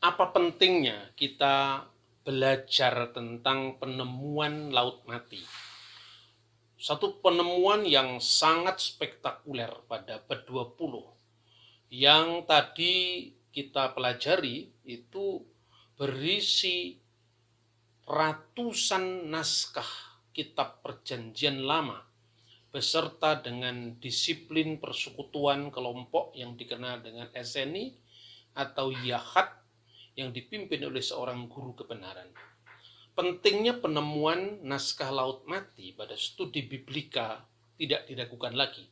Apa pentingnya kita belajar tentang penemuan Laut Mati? Satu penemuan yang sangat spektakuler pada abad 20 yang tadi kita pelajari itu berisi ratusan naskah kitab Perjanjian Lama beserta dengan disiplin persekutuan kelompok yang dikenal dengan Eseni atau Yahat yang dipimpin oleh seorang guru kebenaran. Pentingnya penemuan naskah Laut Mati pada studi biblika tidak diragukan lagi,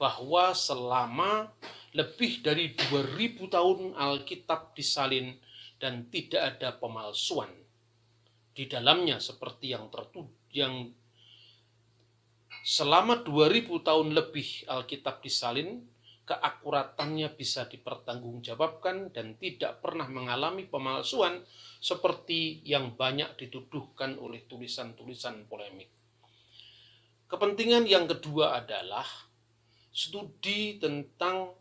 bahwa selama lebih dari 2000 tahun Alkitab disalin dan tidak ada pemalsuan di dalamnya, seperti yang selama 2000 tahun lebih Alkitab disalin, keakuratannya bisa dipertanggungjawabkan dan tidak pernah mengalami pemalsuan seperti yang banyak dituduhkan oleh tulisan-tulisan polemik. Kepentingan yang kedua adalah studi tentang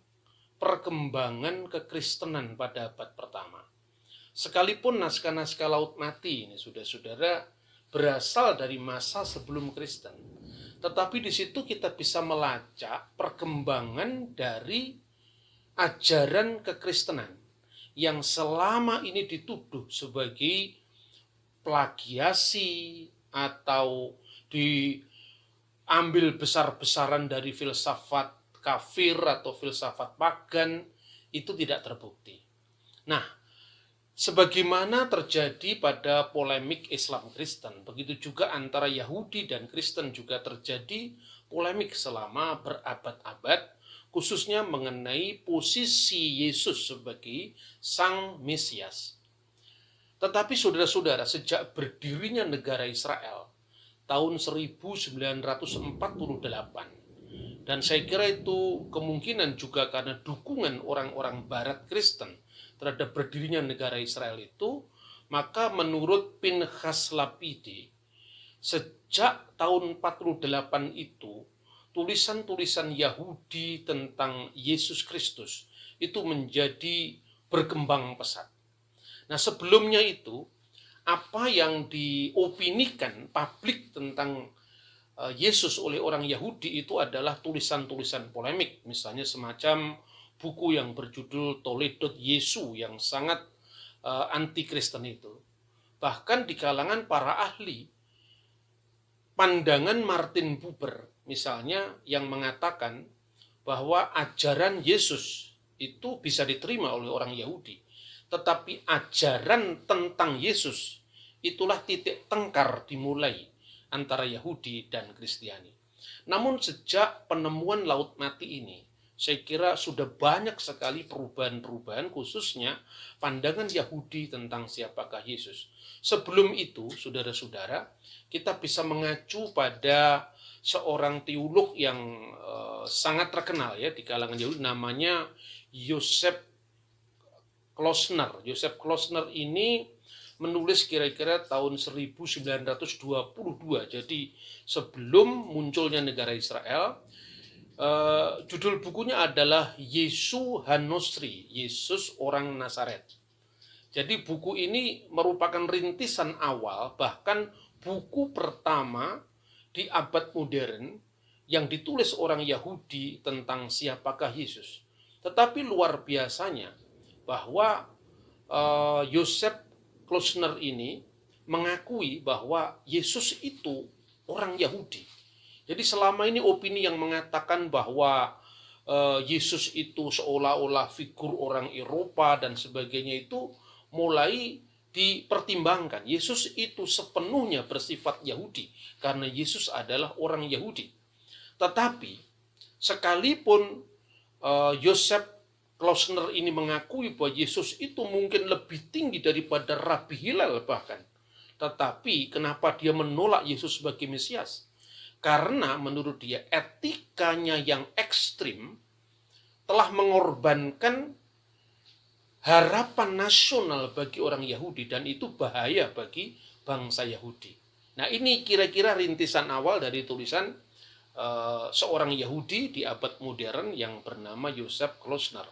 perkembangan kekristenan pada abad pertama. Sekalipun naskah-naskah Laut Mati ini, saudara-saudara, berasal dari masa sebelum Kristen, tetapi di situ kita bisa melacak perkembangan dari ajaran kekristenan yang selama ini dituduh sebagai plagiasi atau diambil besar-besaran dari filsafat kafir atau filsafat pagan, itu tidak terbukti. Nah, sebagaimana terjadi pada polemik Islam Kristen, begitu juga antara Yahudi dan Kristen juga terjadi polemik selama berabad-abad, khususnya mengenai posisi Yesus sebagai Sang Mesias. Tetapi saudara-saudara, sejak berdirinya negara Israel tahun 1948, dan saya kira itu kemungkinan juga karena dukungan orang-orang Barat Kristen terhadap berdirinya negara Israel itu, maka menurut Pinchas Lapidi, sejak tahun 48 itu, tulisan-tulisan Yahudi tentang Yesus Kristus itu menjadi berkembang pesat. Nah, sebelumnya itu, apa yang diopinikan publik tentang Yesus oleh orang Yahudi itu adalah tulisan-tulisan polemik, misalnya semacam buku yang berjudul Toledot Yesu yang sangat anti-Kristen itu. Bahkan di kalangan para ahli, pandangan Martin Buber misalnya yang mengatakan bahwa ajaran Yesus itu bisa diterima oleh orang Yahudi, tetapi ajaran tentang Yesus itulah titik tengkar dimulai antara Yahudi dan Kristiani. Namun sejak penemuan Laut Mati ini, saya kira sudah banyak sekali perubahan-perubahan, khususnya pandangan Yahudi tentang siapakah Yesus. Sebelum itu, saudara-saudara, kita bisa mengacu pada seorang teolog yang sangat terkenal ya di kalangan Yahudi, namanya Joseph Klausner. Joseph Klausner ini menulis kira-kira tahun 1922, jadi sebelum munculnya negara Israel. Judul bukunya adalah Yesu Hanosri, Yesus orang Nazaret. Jadi buku ini merupakan rintisan awal, bahkan buku pertama di abad modern yang ditulis orang Yahudi tentang siapakah Yesus. Tetapi luar biasanya bahwa Joseph Klausner ini mengakui bahwa Yesus itu orang Yahudi. Jadi selama ini opini yang mengatakan bahwa Yesus itu seolah-olah figur orang Eropa dan sebagainya itu mulai dipertimbangkan. Yesus itu sepenuhnya bersifat Yahudi karena Yesus adalah orang Yahudi. Tetapi sekalipun Joseph Klausner ini mengakui bahwa Yesus itu mungkin lebih tinggi daripada Rabi Hillel bahkan, tetapi kenapa dia menolak Yesus sebagai Mesias? Karena menurut dia etikanya yang ekstrim telah mengorbankan harapan nasional bagi orang Yahudi, dan itu bahaya bagi bangsa Yahudi. Nah, ini kira-kira rintisan awal dari tulisan seorang Yahudi di abad modern yang bernama Joseph Klausner.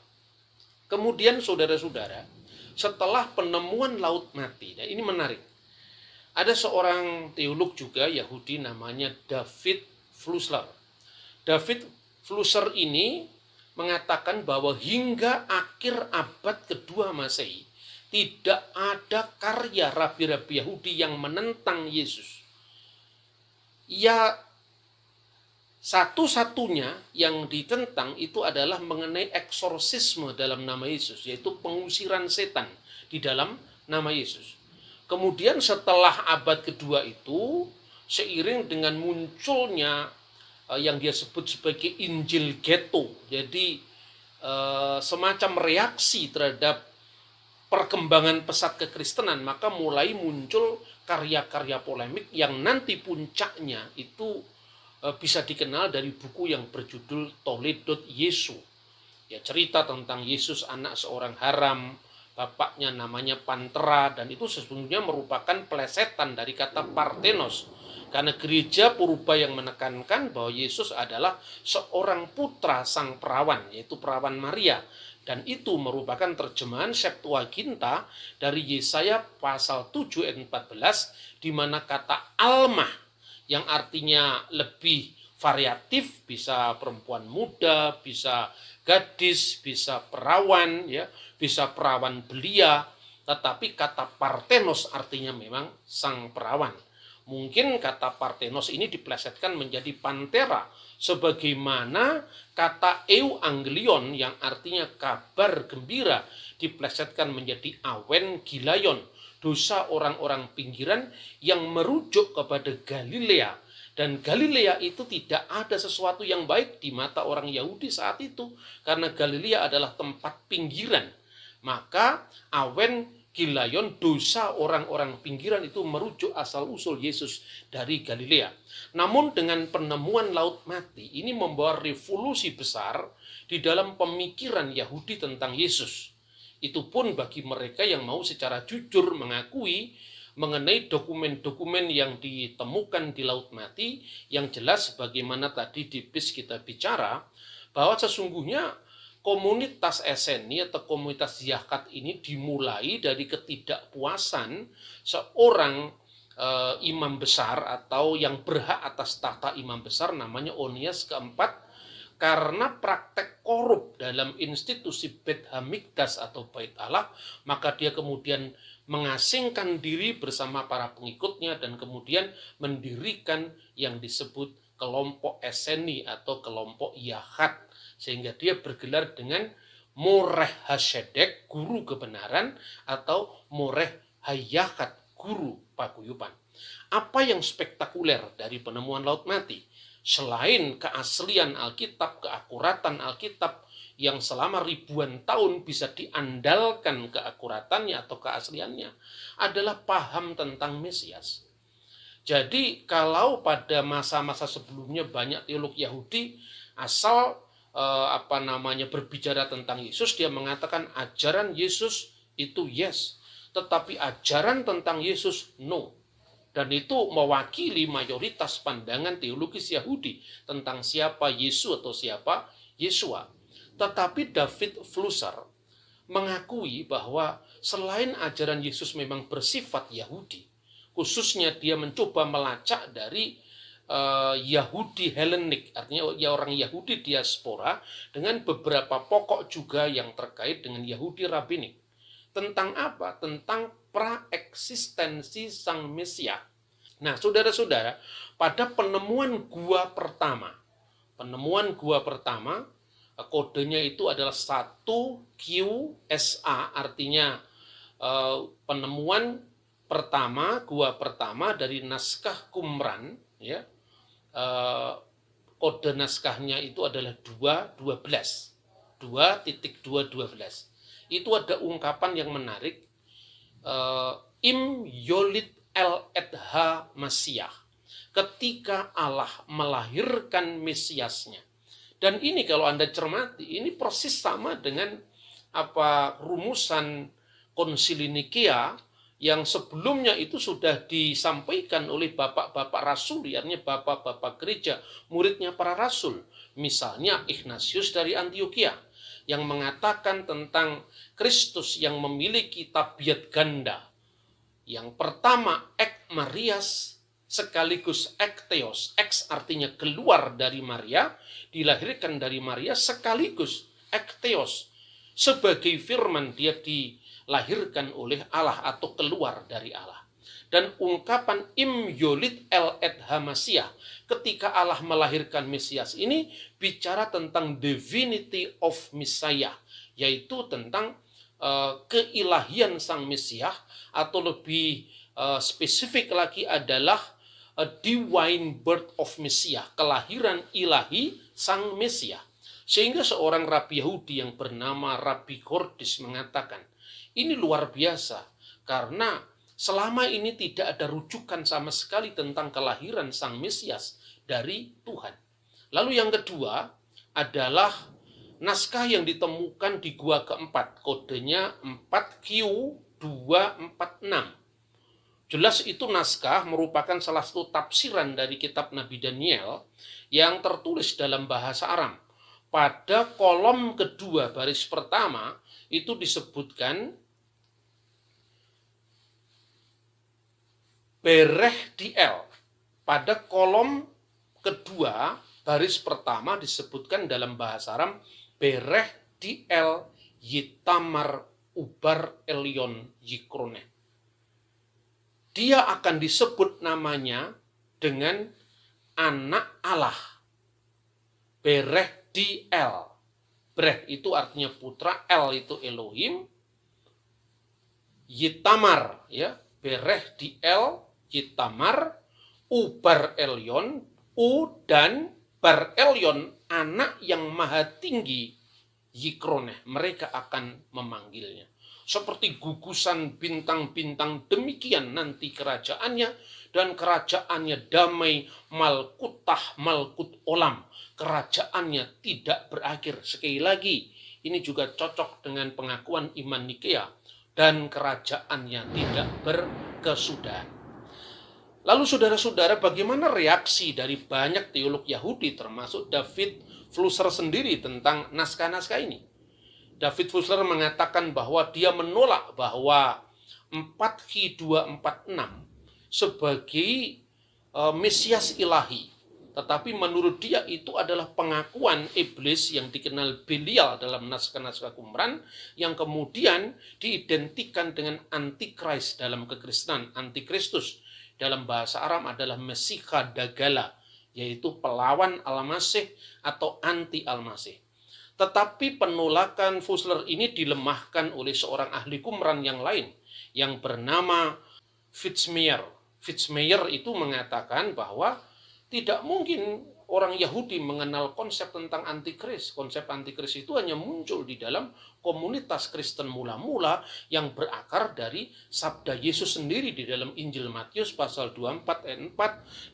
Kemudian saudara-saudara, setelah penemuan Laut Mati. Nah, ini menarik. Ada seorang teolog juga Yahudi namanya David Flusser. David Flusser ini mengatakan bahwa hingga akhir abad kedua Masehi tidak ada karya rabi-rabi Yahudi yang menentang Yesus. Ya, satu-satunya yang ditentang itu adalah mengenai eksorsisme dalam nama Yesus, yaitu pengusiran setan di dalam nama Yesus. Kemudian setelah abad kedua itu, seiring dengan munculnya yang dia sebut sebagai Injil Ghetto, jadi semacam reaksi terhadap perkembangan pesat kekristenan, maka mulai muncul karya-karya polemik yang nanti puncaknya itu bisa dikenal dari buku yang berjudul Toledot Yesu. Ya, cerita tentang Yesus anak seorang haram, bapaknya namanya Pantera, dan itu sesungguhnya merupakan plesetan dari kata Parthenos. Karena gereja purba yang menekankan bahwa Yesus adalah seorang putra sang perawan, yaitu perawan Maria. Dan itu merupakan terjemahan Septuaginta dari Yesaya pasal 7 ayat 14, di mana kata almah yang artinya lebih variatif, bisa perempuan muda, bisa gadis, bisa perawan, ya, bisa perawan belia, tetapi kata Parthenos artinya memang sang perawan. Mungkin kata Parthenos ini diplesetkan menjadi Pantera, sebagaimana kata euangelion yang artinya kabar gembira diplesetkan menjadi awen gilayon, dosa orang-orang pinggiran yang merujuk kepada Galilea. Dan Galilea itu tidak ada sesuatu yang baik di mata orang Yahudi saat itu, karena Galilea adalah tempat pinggiran. Maka awen gilayon, dosa orang-orang pinggiran, itu merujuk asal-usul Yesus dari Galilea. Namun dengan penemuan Laut Mati, ini membawa revolusi besar di dalam pemikiran Yahudi tentang Yesus. Itu pun bagi mereka yang mau secara jujur mengakui mengenai dokumen-dokumen yang ditemukan di Laut Mati, yang jelas bagaimana tadi di bis kita bicara, bahwa sesungguhnya komunitas SNI atau komunitas Yakat ini dimulai dari ketidakpuasan seorang imam besar atau yang berhak atas tahta imam besar namanya Onias keempat, karena praktek korup dalam institusi Beit Hamikdas atau Bait Allah, maka dia kemudian mengasingkan diri bersama para pengikutnya dan kemudian mendirikan yang disebut kelompok SNI atau kelompok Yakat, sehingga dia bergelar dengan Moreh Hasedek, guru kebenaran, atau Moreh Hayakat, guru paguyuban. Apa yang spektakuler dari penemuan Laut Mati? Selain keaslian Alkitab, keakuratan Alkitab yang selama ribuan tahun bisa diandalkan keakuratannya atau keasliannya, adalah paham tentang Mesias. Jadi kalau pada masa-masa sebelumnya banyak teolog Yahudi asal berbicara tentang Yesus, dia mengatakan ajaran Yesus itu yes, tetapi ajaran tentang Yesus no. Dan itu mewakili mayoritas pandangan teologis Yahudi tentang siapa Yesus atau siapa Yesua. Tetapi David Flusser mengakui bahwa selain ajaran Yesus memang bersifat Yahudi, khususnya dia mencoba melacak dari Yahudi Helenik, artinya orang Yahudi diaspora, dengan beberapa pokok juga yang terkait dengan Yahudi Rabbinik. Tentang apa? Tentang praeksistensi Sang Mesias. Nah, saudara-saudara, pada penemuan gua pertama, kodenya itu adalah 1QSA, artinya penemuan pertama, gua pertama dari naskah Qumran, ya. Kode naskahnya itu adalah 2.12. 2.2.12. Itu ada ungkapan yang menarik, Im Yolid El Edha Masiah, ketika Allah melahirkan Mesiasnya. Dan ini kalau Anda cermati, ini persis sama dengan rumusan Konsili Nikea yang sebelumnya itu sudah disampaikan oleh bapak-bapak rasul, artinya bapak-bapak gereja, muridnya para rasul. Misalnya Ignatius dari Antioquia. yang mengatakan tentang Kristus yang memiliki tabiat ganda. Yang pertama, ek Marias sekaligus ek Theos. Eks artinya keluar dari Maria, dilahirkan dari Maria, sekaligus ek Theos. Sebagai firman, dia dilahirkan oleh Allah atau keluar dari Allah. Dan ungkapan im yolit el et hamasiah, ketika Allah melahirkan Mesias ini bicara tentang divinity of Messiah, yaitu tentang keilahian sang Mesias, atau lebih spesifik lagi adalah divine birth of Messiah, kelahiran ilahi sang Mesias. Sehingga seorang Rabi Yahudi yang bernama Rabi Gordis mengatakan, ini luar biasa karena selama ini tidak ada rujukan sama sekali tentang kelahiran sang Mesias dari Tuhan. Lalu yang kedua adalah naskah yang ditemukan di gua keempat, kodenya 4Q246. Jelas itu naskah merupakan salah satu tafsiran dari kitab Nabi Daniel yang tertulis dalam bahasa Aram. Pada kolom kedua baris pertama itu disebutkan Bereh Diel. Pada kolom kedua, baris pertama disebutkan dalam bahasa Aram, Bereh Diel Yitamar Ubar Elyon Yikrone. Dia akan disebut namanya dengan anak Allah. Bereh Diel. Breh itu artinya putra, El itu Elohim, Yitamar, ya, Bereh Diel Yitamar, Ubar Elyon, U dan Bar Elyon, anak yang maha tinggi, Yikroneh, mereka akan memanggilnya. Seperti gugusan bintang-bintang demikian nanti kerajaannya, dan kerajaannya damai malkutah malkut olam. Kerajaannya tidak berakhir. Sekali lagi, ini juga cocok dengan pengakuan iman Nikea, dan kerajaannya tidak berkesudahan. Lalu saudara-saudara, bagaimana reaksi dari banyak teolog Yahudi termasuk David Flusser sendiri tentang naskah-naskah ini? David Flusser mengatakan bahwa dia menolak bahwa 4Q246 sebagai Mesias ilahi. Tetapi menurut dia itu adalah pengakuan iblis yang dikenal Belial dalam naskah-naskah Qumran yang kemudian diidentikan dengan Antikris dalam kekristenan. Antikristus dalam bahasa Aram adalah Mesiha Dagala, yaitu pelawan Al-Masih atau anti Al-Masih. Tetapi penolakan Fusler ini dilemahkan oleh seorang ahli Qumran yang lain yang bernama Fitzmayer. Fitzmayer itu mengatakan bahwa tidak mungkin orang Yahudi mengenal konsep tentang antikris. Konsep antikris itu hanya muncul di dalam komunitas Kristen mula-mula yang berakar dari sabda Yesus sendiri di dalam Injil Matius pasal 24 ayat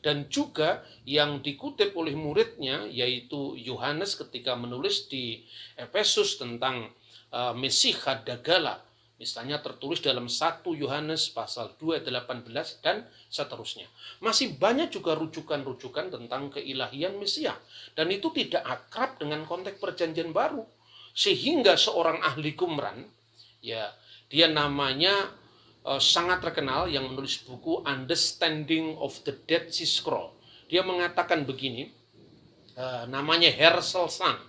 4 dan juga yang dikutip oleh muridnya yaitu Yohanes ketika menulis di Efesus tentang Mesiha Dagala. Misalnya tertulis dalam 1 Yohanes pasal 2 ayat 18 dan seterusnya. Masih banyak juga rujukan-rujukan tentang keilahian Mesias. Dan itu tidak akrab dengan konteks perjanjian baru. Sehingga seorang ahli Qumran, ya dia namanya sangat terkenal yang menulis buku Understanding of the Dead Sea Scroll. Dia mengatakan begini, namanya Herschel Sand.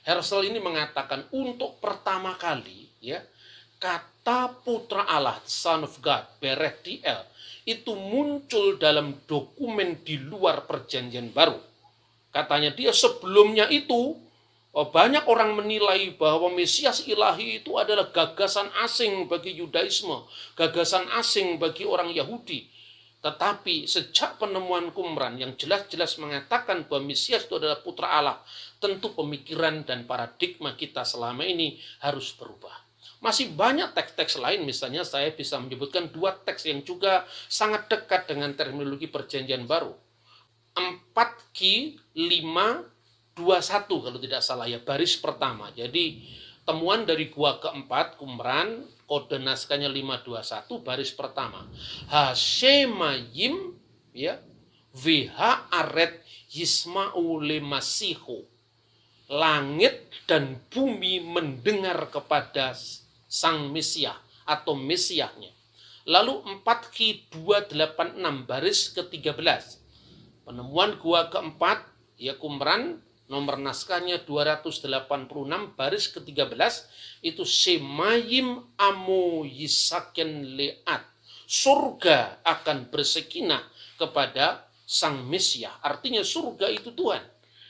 Herschel ini mengatakan untuk pertama kali, ya, kata putra Allah, Son of God, Bereh Diel, itu muncul dalam dokumen di luar perjanjian baru. Katanya dia sebelumnya itu, banyak orang menilai bahwa Mesias ilahi itu adalah gagasan asing bagi Yudaisme, gagasan asing bagi orang Yahudi. Tetapi sejak penemuan Qumran yang jelas-jelas mengatakan bahwa Mesias itu adalah putra Allah, tentu pemikiran dan paradigma kita selama ini harus berubah. Masih banyak teks-teks lain, misalnya saya bisa menyebutkan 2 teks yang juga sangat dekat dengan terminologi perjanjian baru. 4Q521 kalau tidak salah ya, baris pertama. Jadi temuan dari gua keempat, Qumran, kode naskahnya 521, baris pertama. Hashemayim, ya, VH Aret Yisma'u Lemasihu. langit dan bumi mendengar kepada Sang Mesias atau Mesiasnya. Lalu 4Q 286 baris ke-13. Penemuan gua keempat, ya Qumran, nomor naskahnya 286 baris ke-13, itu Semayim Amo Yisaken Leat. Surga akan bersekinah kepada Sang Mesias. Artinya surga itu Tuhan.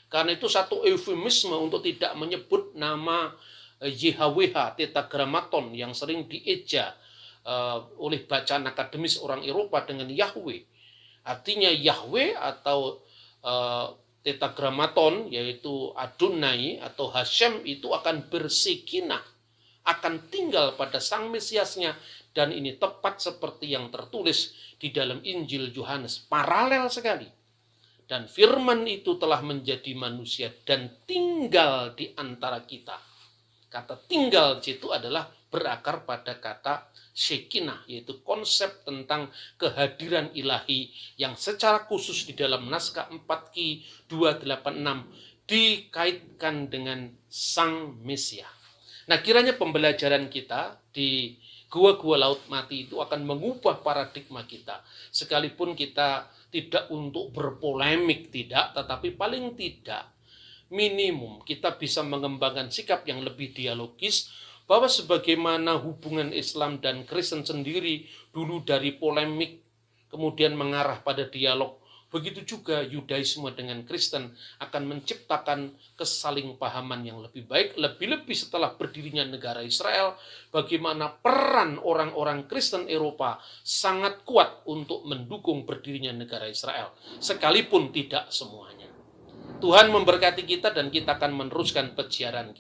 Karena itu satu eufemisme untuk tidak menyebut nama YHWH, Tetragrammaton, yang sering dieja oleh bacaan akademis orang Eropa dengan Yahweh. Artinya Yahweh atau Tetragrammaton, yaitu Adonai atau Hashem, itu akan bersekinah, akan tinggal pada Sang Mesiasnya. Dan ini tepat seperti yang tertulis di dalam Injil Yohanes, paralel sekali. Dan firman itu telah menjadi manusia dan tinggal di antara kita. Kata tinggal di situ adalah berakar pada kata Shekinah, yaitu konsep tentang kehadiran ilahi yang secara khusus di dalam naskah 4Q 286 dikaitkan dengan Sang Mesias. Nah, kiranya pembelajaran kita di Gua-Gua Laut Mati itu akan mengubah paradigma kita. Sekalipun kita tidak untuk berpolemik, tidak, tetapi paling tidak minimum kita bisa mengembangkan sikap yang lebih dialogis, bahwa sebagaimana hubungan Islam dan Kristen sendiri dulu dari polemik kemudian mengarah pada dialog, begitu juga Yudaisme dengan Kristen akan menciptakan kesalingpahaman yang lebih baik, lebih-lebih setelah berdirinya negara Israel, bagaimana peran orang-orang Kristen Eropa sangat kuat untuk mendukung berdirinya negara Israel, sekalipun tidak semuanya. Tuhan memberkati kita dan kita akan meneruskan peziaran kita.